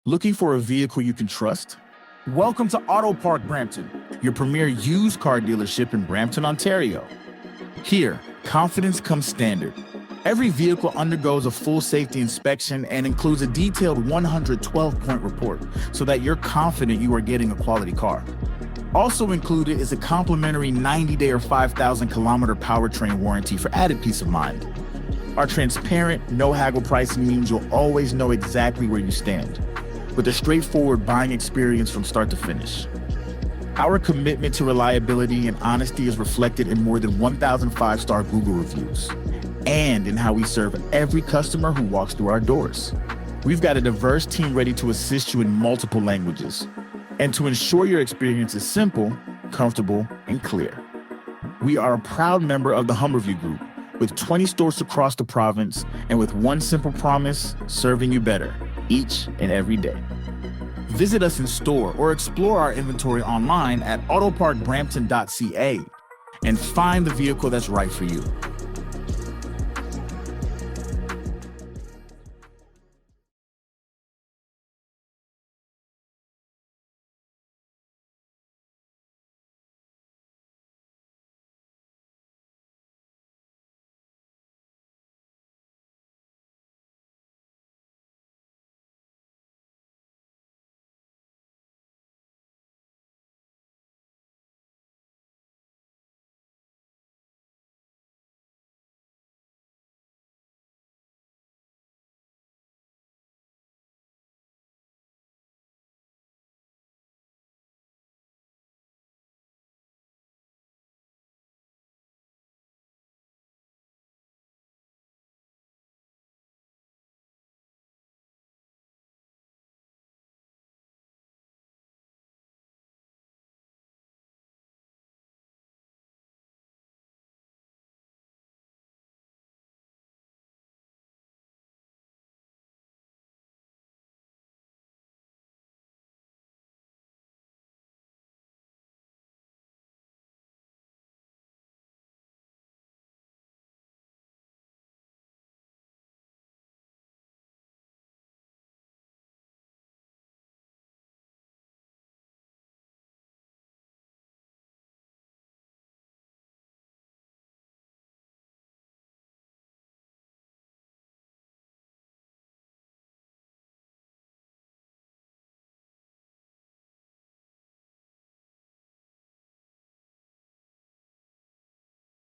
Looking for a vehicle you can trust? Welcome to Auto Park Brampton, your premier used car dealership in Brampton, Ontario. Here, confidence comes standard. Every vehicle undergoes a full safety inspection and includes a detailed 112-point report so that you're confident you are getting a quality car. Also included is a complimentary 90-day or 5,000-kilometer powertrain warranty for added peace of mind. Our transparent, no-haggle pricing means you'll always know exactly where you stand, with a straightforward buying experience from start to finish. Our commitment to reliability and honesty is reflected in more than 1,000 five-star Google reviews, and in how we serve every customer who walks through our doors. We've got a diverse team ready to assist you in multiple languages, and to ensure your experience is simple, comfortable, and clear. We are a proud member of the Humberview Group, with 20 stores across the province, and with one simple promise, serving you better each and every day. Visit us in store or explore our inventory online at autoparkbrampton.ca and find the vehicle that's right for you.